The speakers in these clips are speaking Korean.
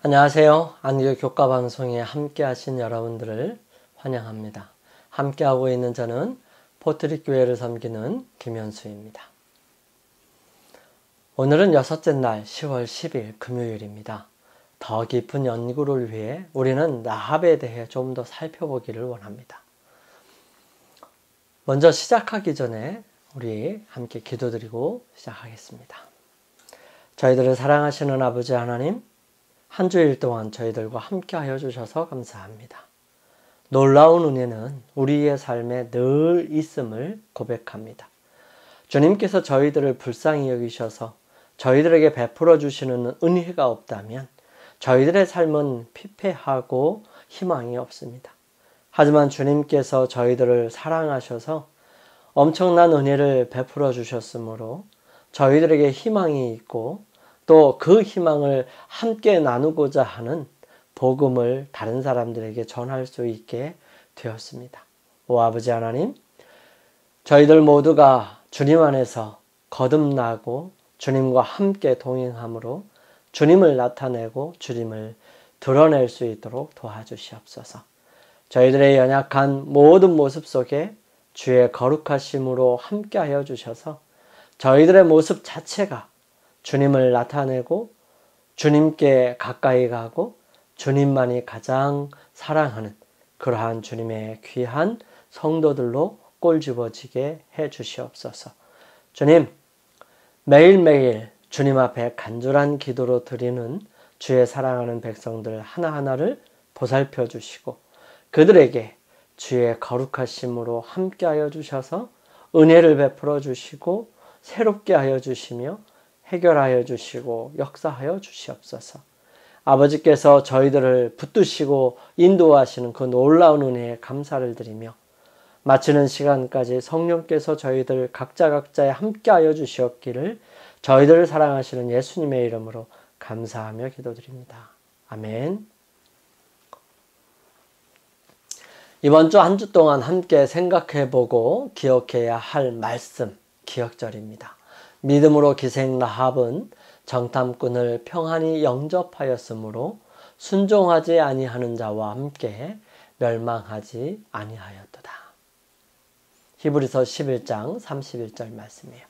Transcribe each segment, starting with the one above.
안녕하세요. 안교 교과방송에 함께하신 여러분들을 환영합니다. 함께하고 있는 저는 포트릭 교회를 섬기는 김현수입니다. 오늘은 여섯째 날 10월 10일 금요일입니다. 더 깊은 연구를 위해 우리는 라합에 대해 좀 더 살펴보기를 원합니다. 먼저 시작하기 전에 우리 함께 기도드리고 시작하겠습니다. 저희들을 사랑하시는 아버지 하나님, 한 주일 동안 저희들과 함께 하여 주셔서 감사합니다. 놀라운 은혜는 우리의 삶에 늘 있음을 고백합니다. 주님께서 저희들을 불쌍히 여기셔서 저희들에게 베풀어 주시는 은혜가 없다면 저희들의 삶은 피폐하고 희망이 없습니다. 하지만 주님께서 저희들을 사랑하셔서 엄청난 은혜를 베풀어 주셨으므로 저희들에게 희망이 있고 또 그 희망을 함께 나누고자 하는 복음을 다른 사람들에게 전할 수 있게 되었습니다. 오 아버지 하나님, 저희들 모두가 주님 안에서 거듭나고 주님과 함께 동행함으로 주님을 나타내고 주님을 드러낼 수 있도록 도와주시옵소서. 저희들의 연약한 모든 모습 속에 주의 거룩하심으로 함께하여 주셔서 저희들의 모습 자체가 주님을 나타내고 주님께 가까이 가고 주님만이 가장 사랑하는 그러한 주님의 귀한 성도들로 꼴집어지게 해 주시옵소서. 주님, 매일매일 주님 앞에 간절한 기도로 드리는 주의 사랑하는 백성들 하나하나를 보살펴 주시고 그들에게 주의 거룩하심으로 함께하여 주셔서 은혜를 베풀어 주시고 새롭게 하여 주시며 해결하여 주시고 역사하여 주시옵소서. 아버지께서 저희들을 붙드시고 인도하시는 그 놀라운 은혜에 감사를 드리며 마치는 시간까지 성령께서 저희들 각자에 함께하여 주시옵기를 저희들을 사랑하시는 예수님의 이름으로 감사하며 기도드립니다. 아멘. 이번 주 한 주 동안 함께 생각해보고 기억해야 할 말씀, 기억절입니다. 믿음으로 기생 라합은 정탐꾼을 평안히 영접하였으므로 순종하지 아니하는 자와 함께 멸망하지 아니하였도다. 히브리서 11장 31절 말씀이에요.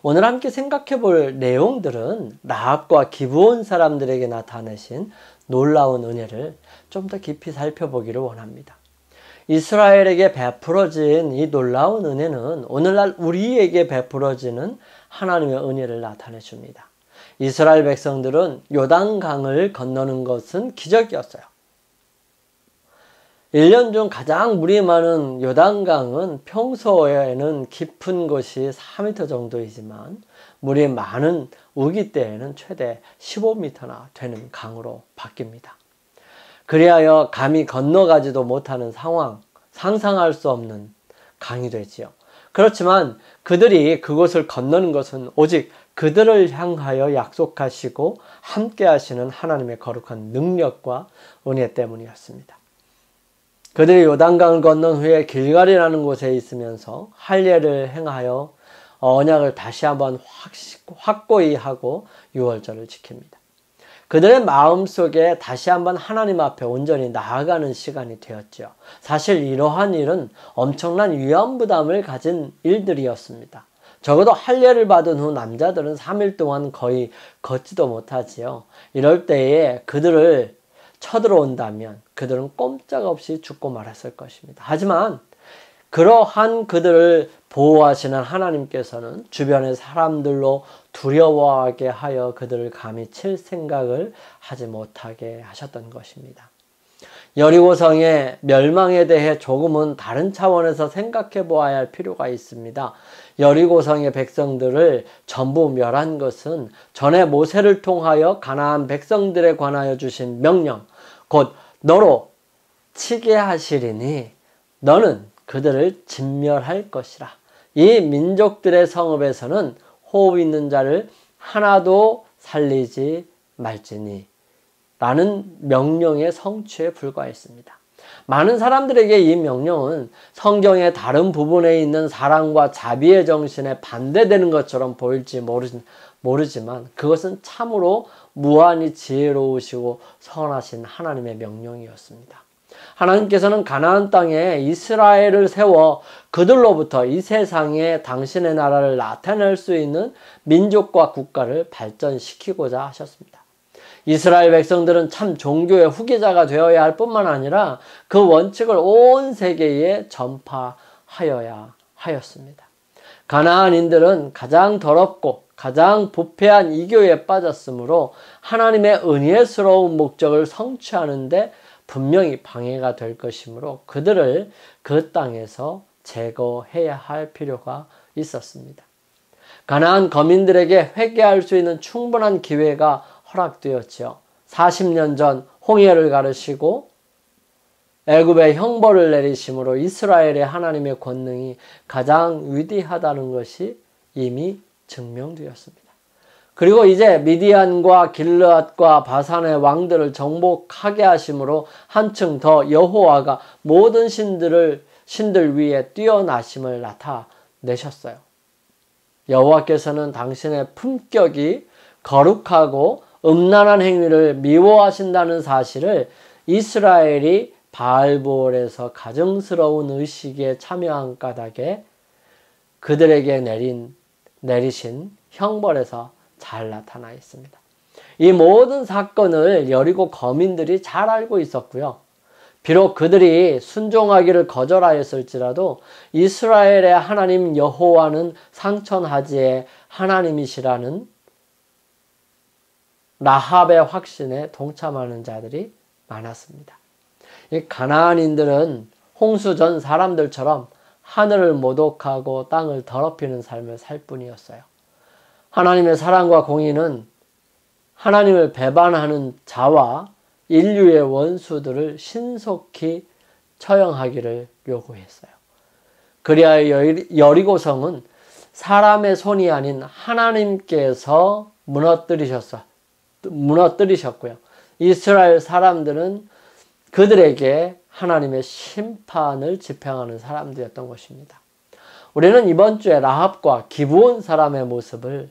오늘 함께 생각해 볼 내용들은 라합과 기브온 사람들에게 나타내신 놀라운 은혜를 좀 더 깊이 살펴보기를 원합니다. 이스라엘에게 베풀어진 이 놀라운 은혜는 오늘날 우리에게 베풀어지는 하나님의 은혜를 나타내 줍니다. 이스라엘 백성들은 요단강을 건너는 것은 기적이었어요. 1년 중 가장 물이 많은 요단강은 평소에는 깊은 곳이 4m 정도이지만 물이 많은 우기 때에는 최대 15m나 되는 강으로 바뀝니다. 그리하여 감히 건너가지도 못하는 상황, 상상할 수 없는 강이 되지요. 그렇지만 그들이 그곳을 건너는 것은 오직 그들을 향하여 약속하시고 함께 하시는 하나님의 거룩한 능력과 은혜 때문이었습니다. 그들이 요단강을 건넌 후에 길갈이라는 곳에 있으면서 할례를 행하여 언약을 다시 한번 확고히 하고 유월절을 지킵니다. 그들의 마음속에 다시 한번 하나님 앞에 온전히 나아가는 시간이 되었죠. 사실 이러한 일은 엄청난 위험부담을 가진 일들이었습니다. 적어도 할례를 받은 후 남자들은 3일 동안 거의 걷지도 못하지요. 이럴 때에 그들을 쳐들어온다면 그들은 꼼짝없이 죽고 말았을 것입니다. 하지만 그러한 그들을 보호하시는 하나님께서는 주변의 사람들로 두려워하게 하여 그들을 감히 칠 생각을 하지 못하게 하셨던 것입니다. 여리고성의 멸망에 대해 조금은 다른 차원에서 생각해 보아야 할 필요가 있습니다. 여리고성의 백성들을 전부 멸한 것은 전에 모세를 통하여 가나안 백성들에 관하여 주신 명령, 곧 너로 치게 하시리니 너는 그들을 진멸할 것이라. 이 민족들의 성읍에서는 호흡 있는 자를 하나도 살리지 말지니 라는 명령의 성취에 불과했습니다. 많은 사람들에게 이 명령은 성경의 다른 부분에 있는 사랑과 자비의 정신에 반대되는 것처럼 보일지 모르지만 그것은 참으로 무한히 지혜로우시고 선하신 하나님의 명령이었습니다. 하나님께서는 가나안 땅에 이스라엘을 세워 그들로부터 이 세상에 당신의 나라를 나타낼 수 있는 민족과 국가를 발전시키고자 하셨습니다. 이스라엘 백성들은 참 종교의 후계자가 되어야 할 뿐만 아니라 그 원칙을 온 세계에 전파하여야 하였습니다. 가나안인들은 가장 더럽고 가장 부패한 이교에 빠졌으므로 하나님의 은혜스러운 목적을 성취하는 데 분명히 방해가 될 것이므로 그들을 그 땅에서 제거해야 할 필요가 있었습니다. 가나안 거민들에게 회개할 수 있는 충분한 기회가 허락되었지요. 40년 전 홍해를 가르시고 애굽에 형벌을 내리심으로 이스라엘의 하나님의 권능이 가장 위대하다는 것이 이미 증명되었습니다. 그리고 이제 미디안과 길르앗과 바산의 왕들을 정복하게 하심으로 한층 더 여호와가 모든 신들 위에 뛰어나심을 나타내셨어요. 여호와께서는 당신의 품격이 거룩하고 음란한 행위를 미워하신다는 사실을 이스라엘이 바알보올에서 가증스러운 의식에 참여한 까닭에 그들에게 내리신 형벌에서 잘 나타나 있습니다. 이 모든 사건을 여리고 거민들이 잘 알고 있었고요. 비록 그들이 순종하기를 거절하였을지라도 이스라엘의 하나님 여호와는 상천하지의 하나님이시라는 라합의 확신에 동참하는 자들이 많았습니다. 이 가나안인들은 홍수 전 사람들처럼 하늘을 모독하고 땅을 더럽히는 삶을 살 뿐이었어요. 하나님의 사랑과 공의는 하나님을 배반하는 자와 인류의 원수들을 신속히 처형하기를 요구했어요. 그리하여 여리고성은 사람의 손이 아닌 하나님께서 무너뜨리셨고요. 이스라엘 사람들은 그들에게 하나님의 심판을 집행하는 사람들이었던 것입니다. 우리는 이번 주에 라합과 기브온 사람의 모습을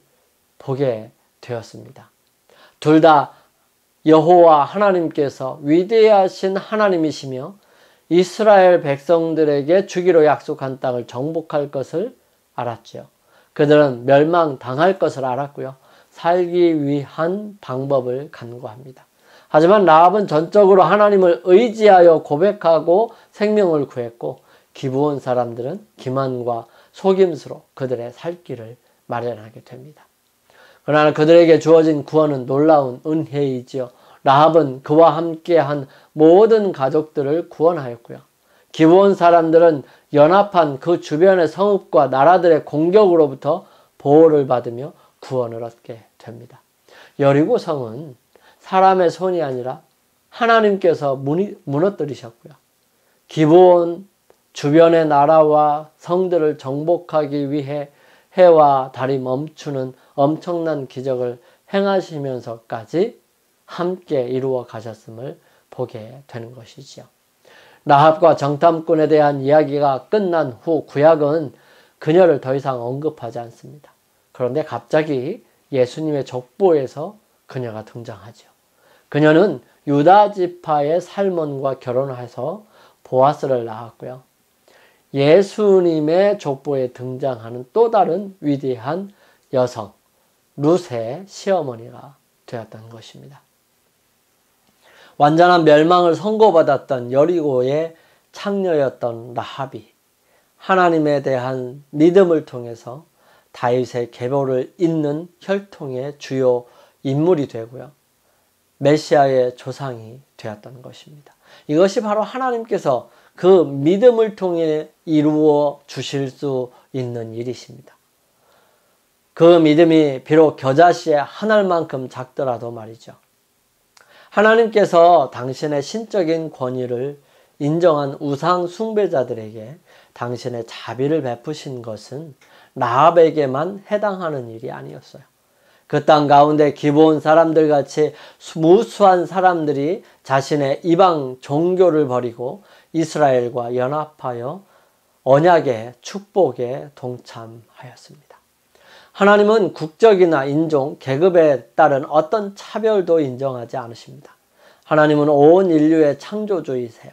보게 되었습니다. 둘 다 여호와 하나님께서 위대하신 하나님이시며 이스라엘 백성들에게 주기로 약속한 땅을 정복할 것을 알았지요. 그들은 멸망당할 것을 알았고요. 살기 위한 방법을 간구합니다. 하지만 라합은 전적으로 하나님을 의지하여 고백하고 생명을 구했고 기브온 사람들은 기만과 속임수로 그들의 살 길을 마련하게 됩니다. 그러나 그들에게 주어진 구원은 놀라운 은혜이지요. 라합은 그와 함께한 모든 가족들을 구원하였고요. 기브온 사람들은 연합한 그 주변의 성읍과 나라들의 공격으로부터 보호를 받으며 구원을 얻게 됩니다. 여리고성은 사람의 손이 아니라 하나님께서 무너뜨리셨고요. 기브온 주변의 나라와 성들을 정복하기 위해 해와 달이 멈추는 엄청난 기적을 행하시면서까지 함께 이루어 가셨음을 보게 되는 것이지요. 라합과 정탐꾼에 대한 이야기가 끝난 후 구약은 그녀를 더 이상 언급하지 않습니다. 그런데 갑자기 예수님의 족보에서 그녀가 등장하죠. 그녀는 유다 지파의 살몬과 결혼해서 보아스를 낳았고요. 예수님의 족보에 등장하는 또 다른 위대한 여성 룻의 시어머니가 되었던 것입니다. 완전한 멸망을 선고받았던 여리고의 창녀였던 라합이 하나님에 대한 믿음을 통해서 다윗의 계보를 잇는 혈통의 주요 인물이 되고요. 메시아의 조상이 되었던 것입니다. 이것이 바로 하나님께서 그 믿음을 통해 이루어 주실 수 있는 일이십니다. 그 믿음이 비록 겨자씨의 한 알만큼 작더라도 말이죠. 하나님께서 당신의 신적인 권위를 인정한 우상 숭배자들에게 당신의 자비를 베푸신 것은 라합에게만 해당하는 일이 아니었어요. 그 땅 가운데 기브온 사람들 같이 무수한 사람들이 자신의 이방 종교를 버리고 이스라엘과 연합하여 언약의 축복에 동참하였습니다. 하나님은 국적이나 인종, 계급에 따른 어떤 차별도 인정하지 않으십니다. 하나님은 온 인류의 창조주이세요.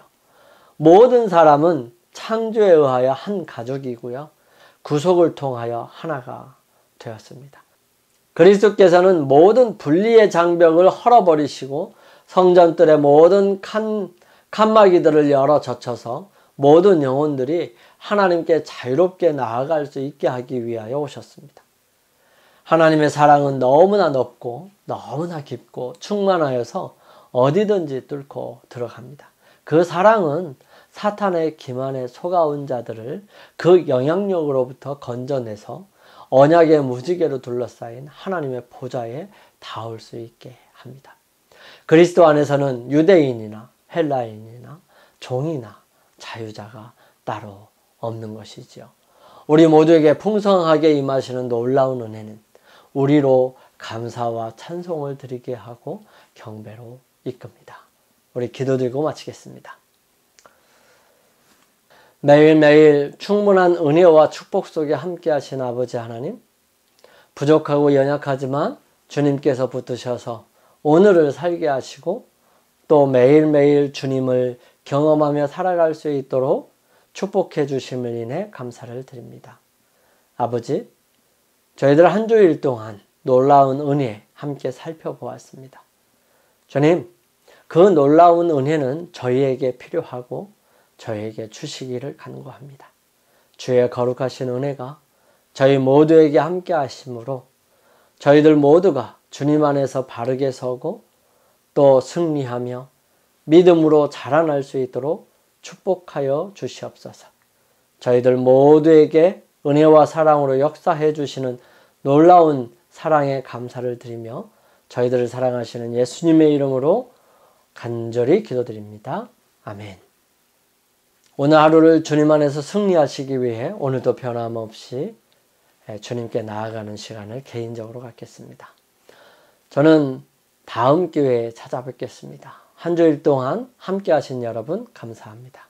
모든 사람은 창조에 의하여 한 가족이고요. 구속을 통하여 하나가 되었습니다. 그리스도께서는 모든 분리의 장벽을 헐어버리시고 성전들의 모든 칸막이들을 열어 젖혀서 모든 영혼들이 하나님께 자유롭게 나아갈 수 있게 하기 위하여 오셨습니다. 하나님의 사랑은 너무나 높고 너무나 깊고 충만하여서 어디든지 뚫고 들어갑니다. 그 사랑은 사탄의 기만에 속아온 자들을 그 영향력으로부터 건져내서 언약의 무지개로 둘러싸인 하나님의 보좌에 닿을 수 있게 합니다. 그리스도 안에서는 유대인이나 헬라인이나 종이나 자유자가 따로 없는 것이지요. 우리 모두에게 풍성하게 임하시는 놀라운 은혜는 우리로 감사와 찬송을 드리게 하고 경배로 이끕니다. 우리 기도드리고 마치겠습니다. 매일매일 충분한 은혜와 축복 속에 함께 하신 아버지 하나님, 부족하고 연약하지만 주님께서 붙드셔서 오늘을 살게 하시고 또 매일매일 주님을 경험하며 살아갈 수 있도록 축복해 주심을 인해 감사를 드립니다. 아버지, 저희들 한 주일 동안 놀라운 은혜 함께 살펴보았습니다. 주님, 그 놀라운 은혜는 저희에게 필요하고 저희에게 주시기를 간구합니다. 주의 거룩하신 은혜가 저희 모두에게 함께 하심으로 저희들 모두가 주님 안에서 바르게 서고 또 승리하며 믿음으로 자라날 수 있도록 축복하여 주시옵소서. 저희들 모두에게 은혜와 사랑으로 역사해 주시는 놀라운 사랑에 감사를 드리며 저희들을 사랑하시는 예수님의 이름으로 간절히 기도드립니다. 아멘. 오늘 하루를 주님 안에서 승리하시기 위해 오늘도 변함없이 주님께 나아가는 시간을 개인적으로 갖겠습니다. 저는 다음 기회에 찾아뵙겠습니다. 한 주일 동안 함께 하신 여러분 감사합니다.